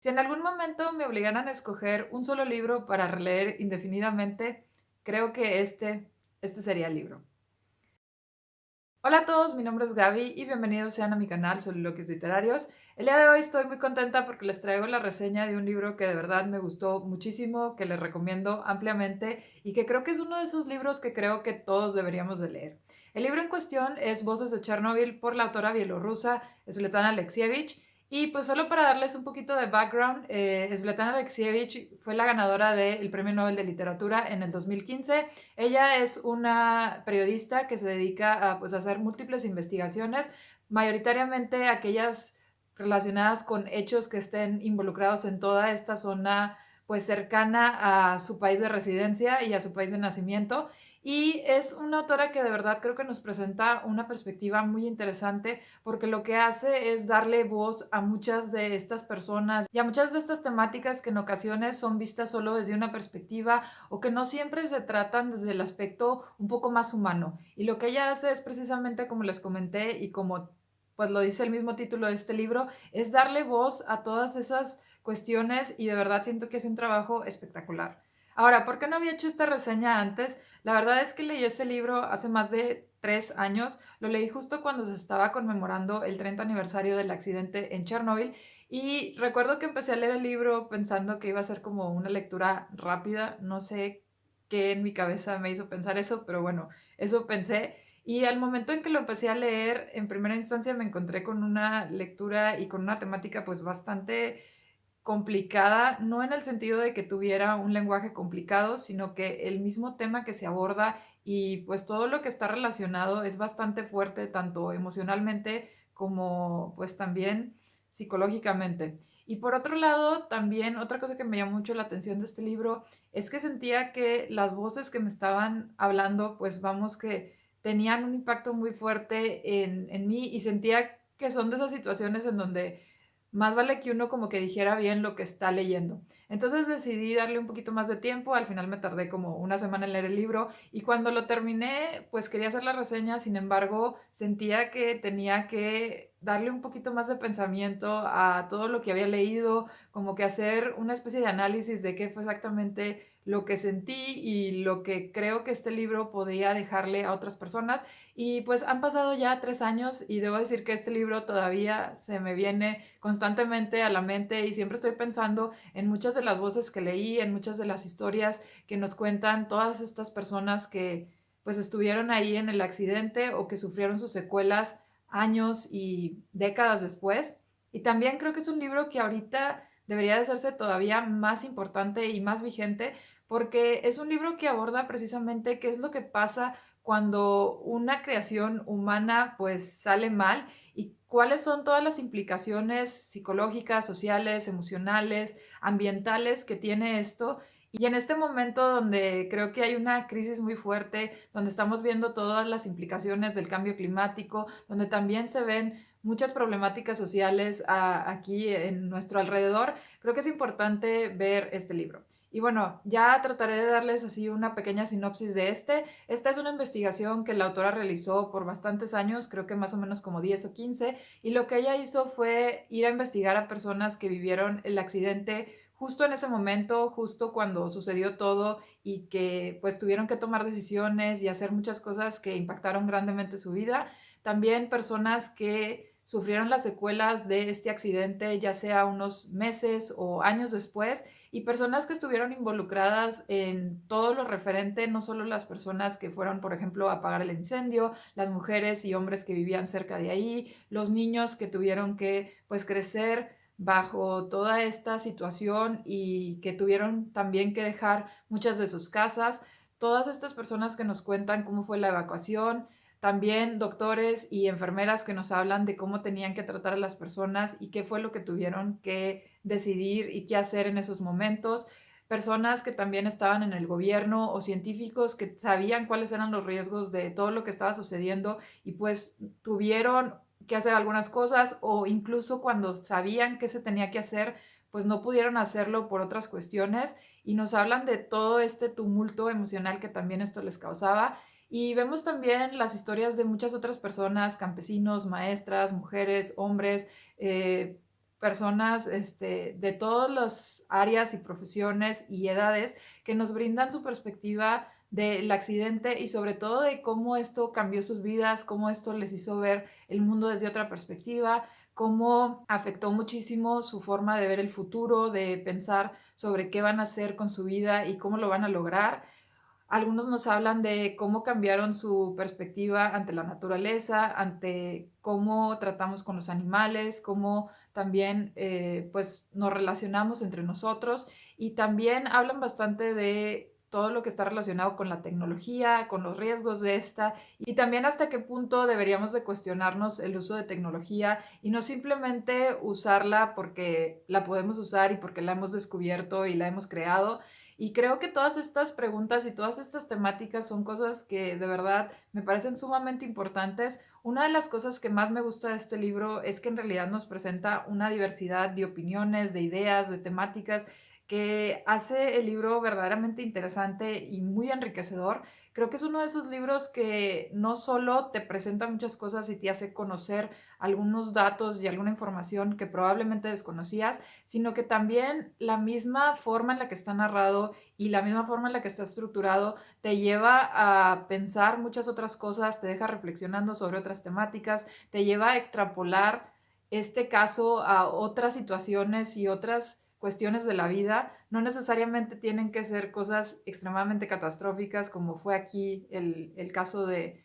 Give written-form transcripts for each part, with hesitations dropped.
Si en algún momento me obligaran a escoger un solo libro para releer indefinidamente, creo que este sería el libro. Hola a todos, mi nombre es Gaby y bienvenidos sean a mi canal Soliloquios Literarios. El día de hoy estoy muy contenta porque les traigo la reseña de un libro que de verdad me gustó muchísimo, que les recomiendo ampliamente y que creo que es uno de esos libros que creo que todos deberíamos de leer. El libro en cuestión es Voces de Chernobyl por la autora bielorrusa Svetlana Alexievich. Y pues solo para darles un poquito de background, Svetlana Alexievich fue la ganadora del Premio Nobel de Literatura en el 2015. Ella es una periodista que se dedica a, pues, a hacer múltiples investigaciones, mayoritariamente aquellas relacionadas con hechos que estén involucrados en toda esta zona pues cercana a su país de residencia y a su país de nacimiento. Y es una autora que de verdad creo que nos presenta una perspectiva muy interesante porque lo que hace es darle voz a muchas de estas personas y a muchas de estas temáticas que en ocasiones son vistas solo desde una perspectiva o que no siempre se tratan desde el aspecto un poco más humano. Y lo que ella hace es precisamente como les comenté y como pues lo dice el mismo título de este libro, es darle voz a todas esas cuestiones y de verdad siento que es un trabajo espectacular. Ahora, ¿por qué no había hecho esta reseña antes? La verdad es que leí ese libro hace más de 3 años, lo leí justo cuando se estaba conmemorando el 30 aniversario del accidente en Chernobyl y recuerdo que empecé a leer el libro pensando que iba a ser como una lectura rápida, no sé qué en mi cabeza me hizo pensar eso, pero bueno, eso pensé. Y al momento en que lo empecé a leer, en primera instancia me encontré con una lectura y con una temática pues bastante complicada, no en el sentido de que tuviera un lenguaje complicado, sino que el mismo tema que se aborda y pues todo lo que está relacionado es bastante fuerte, tanto emocionalmente como pues también psicológicamente. Y por otro lado, también otra cosa que me llamó mucho la atención de este libro es que sentía que las voces que me estaban hablando, pues vamos que tenían un impacto muy fuerte en mí y sentía que son de esas situaciones en donde más vale que uno como que dijera bien lo que está leyendo. Entonces decidí darle un poquito más de tiempo, al final me tardé como una semana en leer el libro y cuando lo terminé, pues quería hacer la reseña, sin embargo, sentía que tenía que darle un poquito más de pensamiento a todo lo que había leído, como que hacer una especie de análisis de qué fue exactamente lo que sentí y lo que creo que este libro podría dejarle a otras personas. Y pues han pasado ya 3 años y debo decir que este libro todavía se me viene constantemente a la mente y siempre estoy pensando en muchas de las voces que leí, en muchas de las historias que nos cuentan todas estas personas que pues estuvieron ahí en el accidente o que sufrieron sus secuelas años y décadas después. Y también creo que es un libro que ahorita debería de hacerse todavía más importante y más vigente porque es un libro que aborda precisamente qué es lo que pasa cuando una creación humana pues sale mal y cuáles son todas las implicaciones psicológicas, sociales, emocionales, ambientales que tiene esto. Y en este momento donde creo que hay una crisis muy fuerte, donde estamos viendo todas las implicaciones del cambio climático, donde también se ven muchas problemáticas sociales aquí en nuestro alrededor, creo que es importante ver este libro. Y bueno, ya trataré de darles así una pequeña sinopsis de este. Esta es una investigación que la autora realizó por bastantes años, creo que más o menos como 10 o 15, y lo que ella hizo fue ir a investigar a personas que vivieron el accidente justo en ese momento, justo cuando sucedió todo y que pues tuvieron que tomar decisiones y hacer muchas cosas que impactaron grandemente su vida. También personas que sufrieron las secuelas de este accidente, ya sea unos meses o años después, y personas que estuvieron involucradas en todo lo referente, no solo las personas que fueron, por ejemplo, a apagar el incendio, las mujeres y hombres que vivían cerca de ahí, los niños que tuvieron que pues crecer bajo toda esta situación y que tuvieron también que dejar muchas de sus casas, todas estas personas que nos cuentan cómo fue la evacuación, también doctores y enfermeras que nos hablan de cómo tenían que tratar a las personas y qué fue lo que tuvieron que decidir y qué hacer en esos momentos. Personas que también estaban en el gobierno o científicos que sabían cuáles eran los riesgos de todo lo que estaba sucediendo y pues tuvieron que hacer algunas cosas o incluso cuando sabían qué se tenía que hacer, pues no pudieron hacerlo por otras cuestiones y nos hablan de todo este tumulto emocional que también esto les causaba y vemos también las historias de muchas otras personas, campesinos, maestras, mujeres, hombres, personas de todas las áreas y profesiones y edades que nos brindan su perspectiva del accidente y sobre todo de cómo esto cambió sus vidas, cómo esto les hizo ver el mundo desde otra perspectiva, cómo afectó muchísimo su forma de ver el futuro, de pensar sobre qué van a hacer con su vida y cómo lo van a lograr. Algunos nos hablan de cómo cambiaron su perspectiva ante la naturaleza, ante cómo tratamos con los animales, cómo también pues nos relacionamos entre nosotros y también hablan bastante de todo lo que está relacionado con la tecnología, con los riesgos de esta y también hasta qué punto deberíamos de cuestionarnos el uso de tecnología y no simplemente usarla porque la podemos usar y porque la hemos descubierto y la hemos creado, y creo que todas estas preguntas y todas estas temáticas son cosas que de verdad me parecen sumamente importantes. Una de las cosas que más me gusta de este libro es que en realidad nos presenta una diversidad de opiniones, de ideas, de temáticas que hace el libro verdaderamente interesante y muy enriquecedor. Creo que es uno de esos libros que no solo te presenta muchas cosas y te hace conocer algunos datos y alguna información que probablemente desconocías, sino que también la misma forma en la que está narrado y la misma forma en la que está estructurado te lleva a pensar muchas otras cosas, te deja reflexionando sobre otras temáticas, te lleva a extrapolar este caso a otras situaciones y otras cuestiones de la vida. No necesariamente tienen que ser cosas extremadamente catastróficas como fue aquí el caso de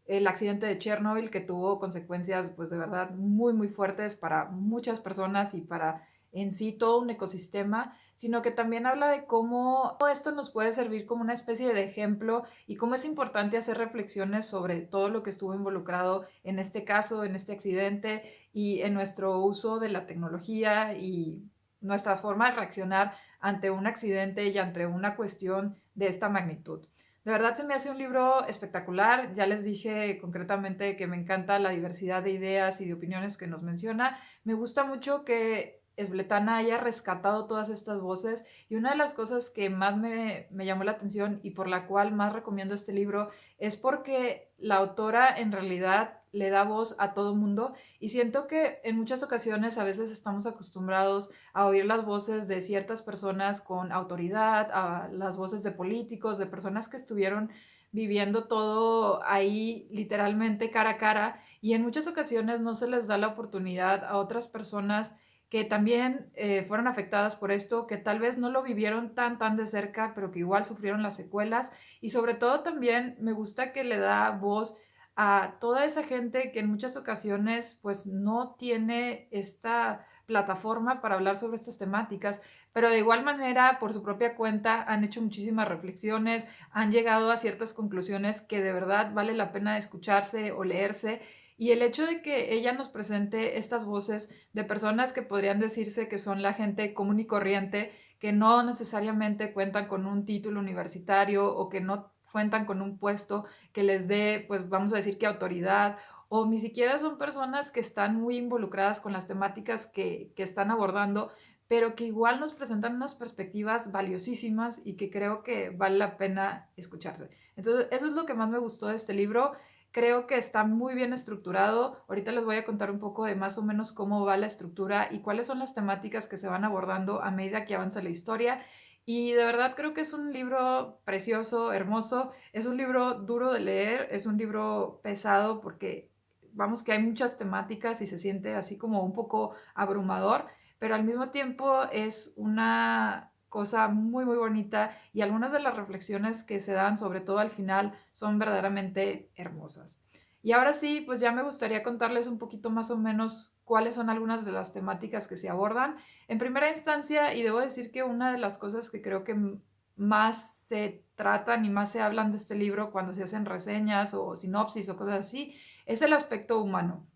el accidente de Chernobyl, que tuvo consecuencias pues de verdad muy muy fuertes para muchas personas y para en sí todo un ecosistema, sino que también habla de cómo esto nos puede servir como una especie de ejemplo y cómo es importante hacer reflexiones sobre todo lo que estuvo involucrado en este caso, en este accidente y en nuestro uso de la tecnología y nuestra forma de reaccionar ante un accidente y ante una cuestión de esta magnitud. De verdad se me hace un libro espectacular. Ya les dije concretamente que me encanta la diversidad de ideas y de opiniones que nos menciona. Me gusta mucho que Esbletana haya rescatado todas estas voces y una de las cosas que más me llamó la atención y por la cual más recomiendo este libro es porque la autora en realidad le da voz a todo mundo y siento que en muchas ocasiones a veces estamos acostumbrados a oír las voces de ciertas personas con autoridad, a las voces de políticos, de personas que estuvieron viviendo todo ahí literalmente cara a cara y en muchas ocasiones no se les da la oportunidad a otras personas que también fueron afectadas por esto, que tal vez no lo vivieron tan de cerca, pero que igual sufrieron las secuelas y sobre todo también me gusta que le da voz a toda esa gente que en muchas ocasiones pues no tiene esta plataforma para hablar sobre estas temáticas, pero de igual manera, por su propia cuenta, han hecho muchísimas reflexiones, han llegado a ciertas conclusiones que de verdad vale la pena escucharse o leerse. Y el hecho de que ella nos presente estas voces de personas que podrían decirse que son la gente común y corriente, que no necesariamente cuentan con un título universitario o que no cuentan con un puesto que les dé, pues vamos a decir que autoridad o ni siquiera son personas que están muy involucradas con las temáticas que están abordando, pero que igual nos presentan unas perspectivas valiosísimas y que creo que vale la pena escucharse. Entonces, eso es lo que más me gustó de este libro. Creo que está muy bien estructurado. Ahorita les voy a contar un poco de más o menos cómo va la estructura y cuáles son las temáticas que se van abordando a medida que avanza la historia. Y de verdad creo que es un libro precioso, hermoso. Es un libro duro de leer, es un libro pesado porque vamos que hay muchas temáticas y se siente así como un poco abrumador, pero al mismo tiempo es una cosa muy muy bonita y algunas de las reflexiones que se dan, sobre todo al final, son verdaderamente hermosas. Y ahora sí, pues ya me gustaría contarles un poquito más o menos cuáles son algunas de las temáticas que se abordan. En primera instancia, y debo decir que una de las cosas que creo que más se tratan y más se hablan de este libro cuando se hacen reseñas o sinopsis o cosas así, es el aspecto humano.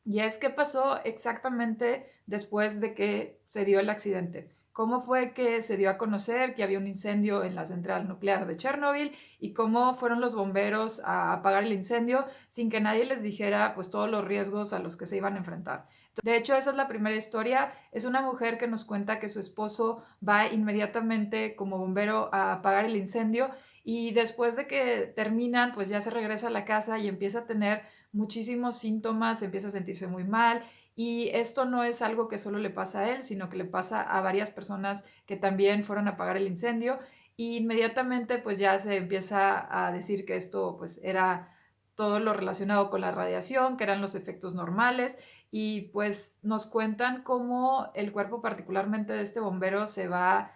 Y es qué pasó exactamente después de que se dio el accidente. ¿Cómo fue que se dio a conocer que había un incendio en la central nuclear de Chernobyl y cómo fueron los bomberos a apagar el incendio sin que nadie les dijera pues todos los riesgos a los que se iban a enfrentar? De hecho, esa es la primera historia. Es una mujer que nos cuenta que su esposo va inmediatamente como bombero a apagar el incendio y después de que terminan, pues ya se regresa a la casa y empieza a tener muchísimos síntomas, empieza a sentirse muy mal Y esto no es algo que solo le pasa a él, sino que le pasa a varias personas que también fueron a apagar el incendio. Y inmediatamente pues ya se empieza a decir que esto pues era todo lo relacionado con la radiación, que eran los efectos normales, y pues nos cuentan cómo el cuerpo particularmente de este bombero se va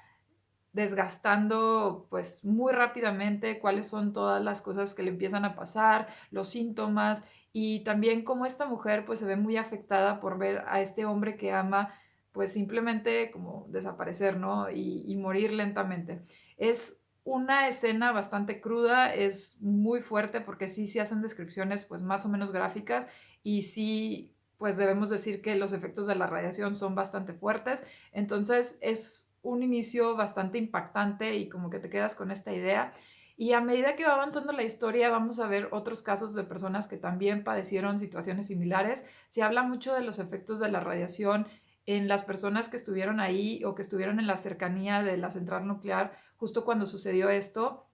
desgastando pues muy rápidamente, cuáles son todas las cosas que le empiezan a pasar, los síntomas, y también cómo esta mujer pues se ve muy afectada por ver a este hombre que ama pues simplemente como desaparecer, ¿no? Y morir lentamente. Es una escena bastante cruda, es muy fuerte porque sí se hacen descripciones pues más o menos gráficas, y sí pues debemos decir que los efectos de la radiación son bastante fuertes. Entonces es un inicio bastante impactante y como que te quedas con esta idea. Y a medida que va avanzando la historia, vamos a ver otros casos de personas que también padecieron situaciones similares. Se habla mucho de los efectos de la radiación en las personas que estuvieron ahí o que estuvieron en la cercanía de la central nuclear justo cuando sucedió esto.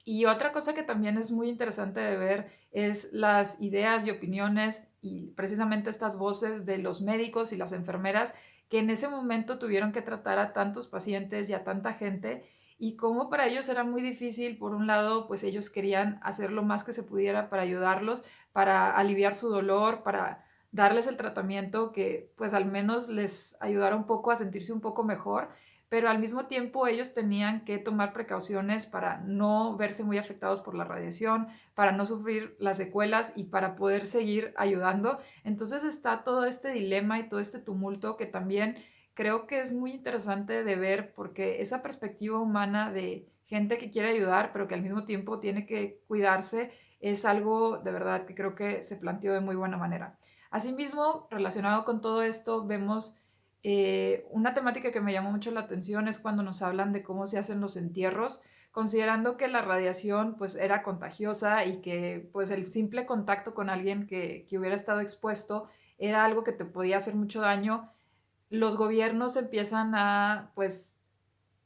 Y otra cosa que también es muy interesante de ver es las ideas y opiniones y precisamente estas voces de los médicos y las enfermeras que en ese momento tuvieron que tratar a tantos pacientes y a tanta gente, y cómo para ellos era muy difícil. Por un lado, pues ellos querían hacer lo más que se pudiera para ayudarlos, para aliviar su dolor, para darles el tratamiento que pues al menos les ayudara un poco a sentirse un poco mejor, pero al mismo tiempo ellos tenían que tomar precauciones para no verse muy afectados por la radiación, para no sufrir las secuelas y para poder seguir ayudando. Entonces está todo este dilema y todo este tumulto que también creo que es muy interesante de ver, porque esa perspectiva humana de gente que quiere ayudar pero que al mismo tiempo tiene que cuidarse es algo de verdad que creo que se planteó de muy buena manera. Asimismo, relacionado con todo esto, vemos una temática que me llamó mucho la atención es cuando nos hablan de cómo se hacen los entierros, considerando que la radiación pues era contagiosa y que pues el simple contacto con alguien que hubiera estado expuesto era algo que te podía hacer mucho daño. Los gobiernos empiezan a pues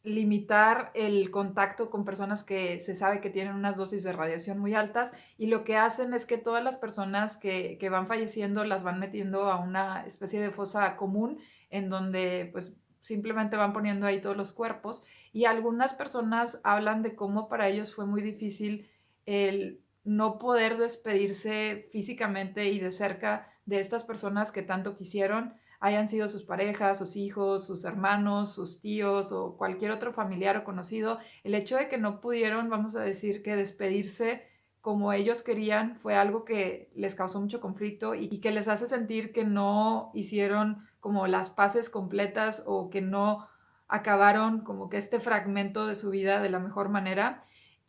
limitar el contacto con personas que se sabe que tienen unas dosis de radiación muy altas, y lo que hacen es que todas las personas que van falleciendo las van metiendo a una especie de fosa común en donde pues simplemente van poniendo ahí todos los cuerpos, y algunas personas hablan de cómo para ellos fue muy difícil el no poder despedirse físicamente y de cerca de estas personas que tanto quisieron, hayan sido sus parejas, sus hijos, sus hermanos, sus tíos o cualquier otro familiar o conocido. El hecho de que no pudieron, vamos a decir, que despedirse como ellos querían fue algo que les causó mucho conflicto y que les hace sentir que no hicieron como las paces completas o que no acabaron como que este fragmento de su vida de la mejor manera.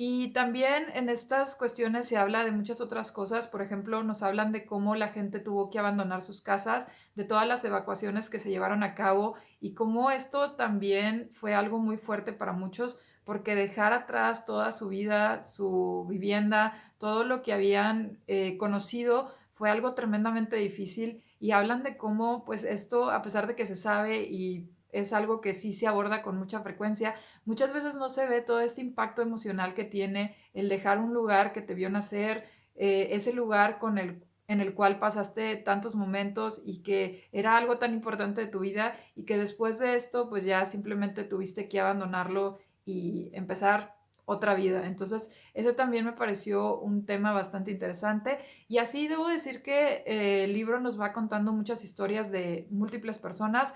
Y también en estas cuestiones se habla de muchas otras cosas. Por ejemplo, nos hablan de cómo la gente tuvo que abandonar sus casas, de todas las evacuaciones que se llevaron a cabo, y cómo esto también fue algo muy fuerte para muchos, porque dejar atrás toda su vida, su vivienda, todo lo que habían conocido, fue algo tremendamente difícil. Y hablan de cómo pues esto, a pesar de que se sabe y es algo que sí se aborda con mucha frecuencia, muchas veces no se ve todo este impacto emocional que tiene el dejar un lugar que te vio nacer, ese lugar en el cual pasaste tantos momentos y que era algo tan importante de tu vida, y que después de esto pues ya simplemente tuviste que abandonarlo y empezar otra vida. Entonces ese también me pareció un tema bastante interesante, y así debo decir que el libro nos va contando muchas historias de múltiples personas.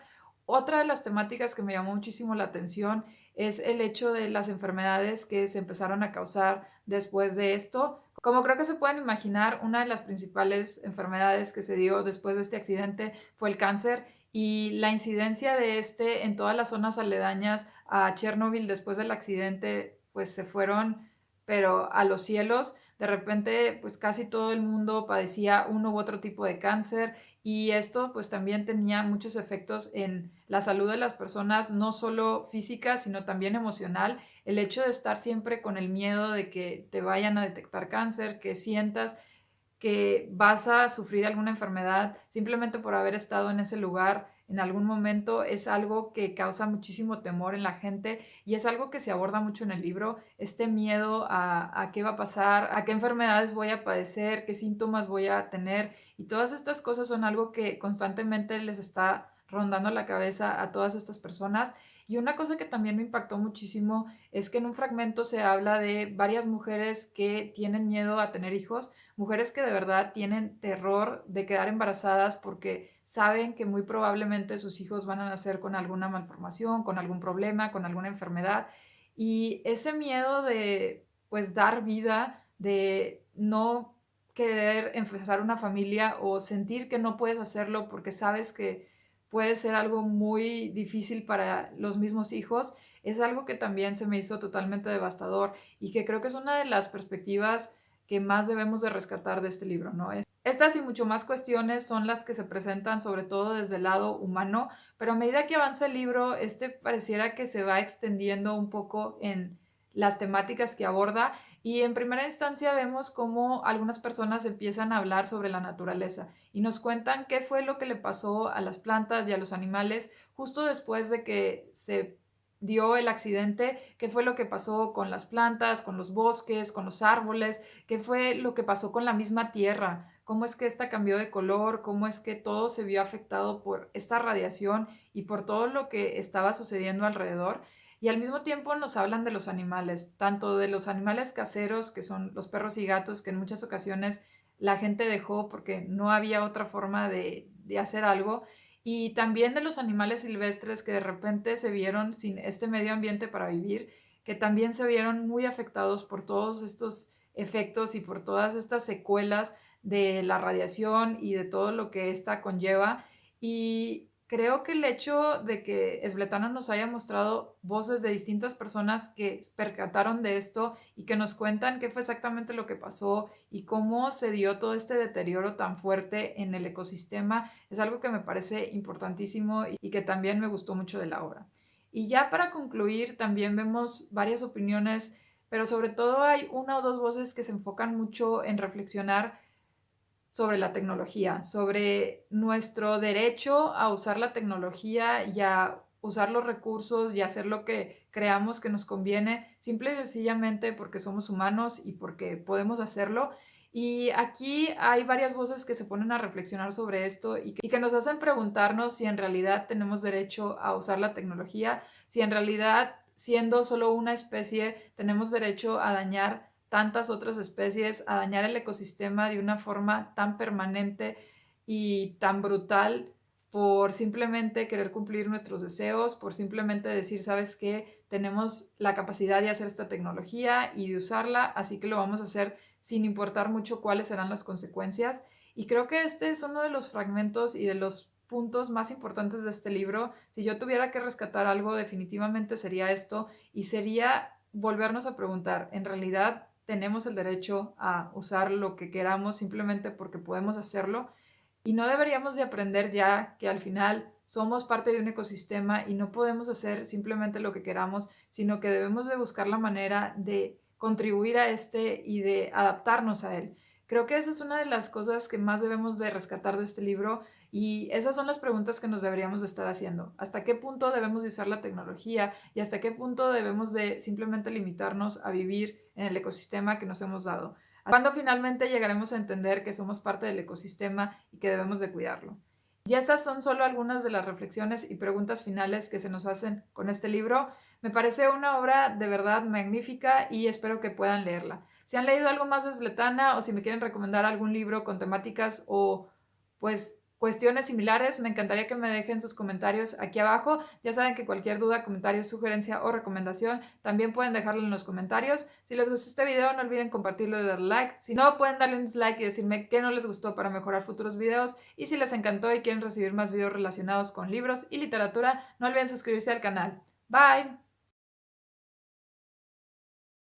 Otra de las temáticas que me llamó muchísimo la atención es el hecho de las enfermedades que se empezaron a causar después de esto. Como creo que se pueden imaginar, una de las principales enfermedades que se dio después de este accidente fue el cáncer, y la incidencia de este en todas las zonas aledañas a Chernobyl después del accidente pues se fueron pero a los cielos. De repente pues casi todo el mundo padecía uno u otro tipo de cáncer, y esto pues también tenía muchos efectos en la salud de las personas, no solo física sino también emocional. El hecho de estar siempre con el miedo de que te vayan a detectar cáncer, que sientas que vas a sufrir alguna enfermedad simplemente por haber estado en ese lugar, en algún momento, es algo que causa muchísimo temor en la gente y es algo que se aborda mucho en el libro, este miedo a qué va a pasar, a qué enfermedades voy a padecer, qué síntomas voy a tener, y todas estas cosas son algo que constantemente les está rondando la cabeza a todas estas personas. Y una cosa que también me impactó muchísimo es que en un fragmento se habla de varias mujeres que tienen miedo a tener hijos, mujeres que de verdad tienen terror de quedar embarazadas porque saben que muy probablemente sus hijos van a nacer con alguna malformación, con algún problema, con alguna enfermedad. Y ese miedo de pues dar vida, de no querer empezar una familia o sentir que no puedes hacerlo porque sabes que puede ser algo muy difícil para los mismos hijos, es algo que también se me hizo totalmente devastador y que creo que es una de las perspectivas que más debemos de rescatar de este libro, ¿no? Estas y mucho más cuestiones son las que se presentan sobre todo desde el lado humano, pero a medida que avanza el libro, pareciera que se va extendiendo un poco en las temáticas que aborda y en primera instancia vemos cómo algunas personas empiezan a hablar sobre la naturaleza y nos cuentan qué fue lo que le pasó a las plantas y a los animales justo después de que se dio el accidente, qué fue lo que pasó con las plantas, con los bosques, con los árboles, qué fue lo que pasó con la misma tierra, cómo es que esta cambió de color, cómo es que todo se vio afectado por esta radiación y por todo lo que estaba sucediendo alrededor. Y al mismo tiempo nos hablan de los animales, tanto de los animales caseros, que son los perros y gatos, que en muchas ocasiones la gente dejó porque no había otra forma de hacer algo, y también de los animales silvestres que de repente se vieron sin este medio ambiente para vivir, que también se vieron muy afectados por todos estos efectos y por todas estas secuelas de la radiación y de todo lo que esta conlleva. Y creo que el hecho de que Esbletana nos haya mostrado voces de distintas personas que percataron de esto y que nos cuentan qué fue exactamente lo que pasó y cómo se dio todo este deterioro tan fuerte en el ecosistema es algo que me parece importantísimo y que también me gustó mucho de la obra. Y ya para concluir, también vemos varias opiniones, pero sobre todo hay una o dos voces que se enfocan mucho en reflexionar sobre la tecnología, sobre nuestro derecho a usar la tecnología y a usar los recursos y hacer lo que creamos que nos conviene, simple y sencillamente porque somos humanos y porque podemos hacerlo. Y aquí hay varias voces que se ponen a reflexionar sobre esto y que nos hacen preguntarnos si en realidad tenemos derecho a usar la tecnología, si en realidad, siendo solo una especie, tenemos derecho a dañar tantas otras especies, a dañar el ecosistema de una forma tan permanente y tan brutal por simplemente querer cumplir nuestros deseos, por simplemente decir, ¿sabes qué? Tenemos la capacidad de hacer esta tecnología y de usarla, así que lo vamos a hacer sin importar mucho cuáles serán las consecuencias. Y creo que este es uno de los fragmentos y de los puntos más importantes de este libro. Si yo tuviera que rescatar algo, definitivamente sería esto y sería volvernos a preguntar, ¿en realidad tenemos el derecho a usar lo que queramos simplemente porque podemos hacerlo? Y no deberíamos de aprender ya que al final somos parte de un ecosistema y no podemos hacer simplemente lo que queramos, sino que debemos de buscar la manera de contribuir a este y de adaptarnos a él. Creo que esa es una de las cosas que más debemos de rescatar de este libro y esas son las preguntas que nos deberíamos de estar haciendo. ¿Hasta qué punto debemos de usar la tecnología y hasta qué punto debemos de simplemente limitarnos a vivir en el ecosistema que nos hemos dado? ¿Cuándo finalmente llegaremos a entender que somos parte del ecosistema y que debemos de cuidarlo? Y estas son solo algunas de las reflexiones y preguntas finales que se nos hacen con este libro. Me parece una obra de verdad magnífica y espero que puedan leerla. Si han leído algo más de Sbletana o si me quieren recomendar algún libro con temáticas o pues cuestiones similares, me encantaría que me dejen sus comentarios aquí abajo. Ya saben que cualquier duda, comentario, sugerencia o recomendación también pueden dejarlo en los comentarios. Si les gustó este video, no olviden compartirlo y darle like. Si no, pueden darle un dislike y decirme qué no les gustó para mejorar futuros videos. Y si les encantó y quieren recibir más videos relacionados con libros y literatura, no olviden suscribirse al canal. Bye.